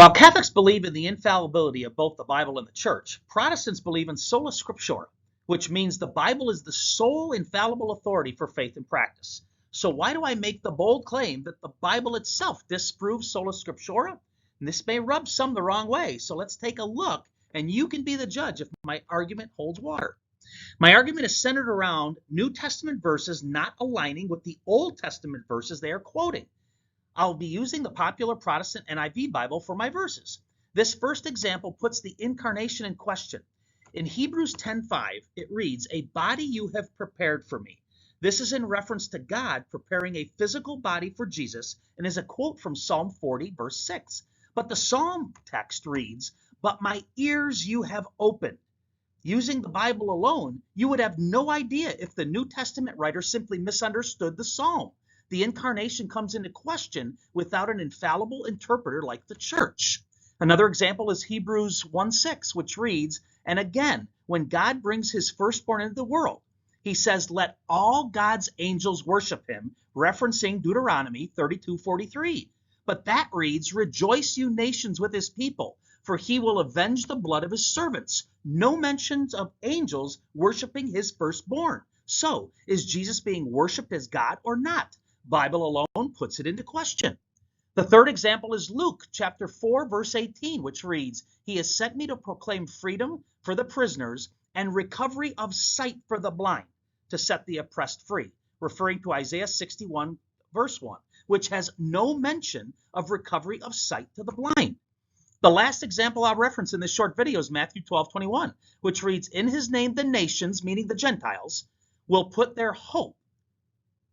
While Catholics believe in the infallibility of both the Bible and the Church, Protestants believe in Sola Scriptura, which means the Bible is the sole infallible authority for faith and practice. So why do I make the bold claim that the Bible itself disproves Sola Scriptura? And this may rub some the wrong way, so let's take a look, and you can be the judge if my argument holds water. My argument is centered around New Testament verses not aligning with the Old Testament verses they are quoting. I'll be using the popular Protestant NIV Bible for my verses. This first example puts the incarnation in question. In Hebrews 10:5, it reads, "A body you have prepared for me." This is in reference to God preparing a physical body for Jesus and is a quote from Psalm 40, verse 6. But the Psalm text reads, "But my ears you have opened." Using the Bible alone, you would have no idea if the New Testament writer simply misunderstood the Psalm. The incarnation comes into question without an infallible interpreter like the Church. Another example is Hebrews 1:6, which reads, "And again, when God brings his firstborn into the world, he says, 'Let all God's angels worship him,'" referencing Deuteronomy 32:43. But that reads, "Rejoice, you nations, with his people, for he will avenge the blood of his servants." No mentions of angels worshiping his firstborn. So, is Jesus being worshiped as God or not? Bible alone puts it into question. The third example is Luke chapter 4, verse 18, which reads, "He has sent me to proclaim freedom for the prisoners and recovery of sight for the blind, to set the oppressed free," referring to Isaiah 61, verse 1, which has no mention of recovery of sight to the blind. The last example I'll reference in this short video is Matthew 12:21, which reads, "In his name the nations," meaning the Gentiles, "will put their hope,"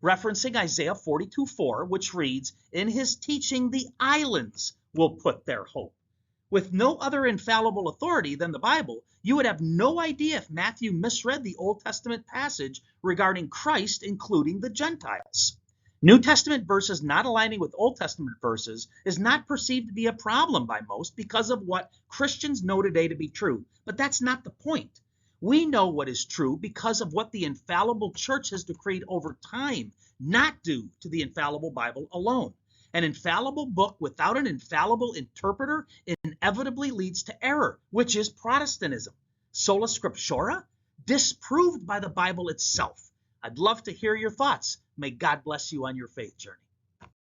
referencing Isaiah 42:4, which reads, "In his teaching the islands will put their hope." With no other infallible authority than the Bible, you would have no idea if Matthew misread the Old Testament passage regarding Christ, including the Gentiles. New Testament verses not aligning with Old Testament verses is not perceived to be a problem by most because of what Christians know today to be true. But that's not the point. We know what is true because of what the infallible Church has decreed over time, not due to the infallible Bible alone. An infallible book without an infallible interpreter inevitably leads to error, which is Protestantism. Sola Scriptura? Disproved by the Bible itself. I'd love to hear your thoughts. May God bless you on your faith journey.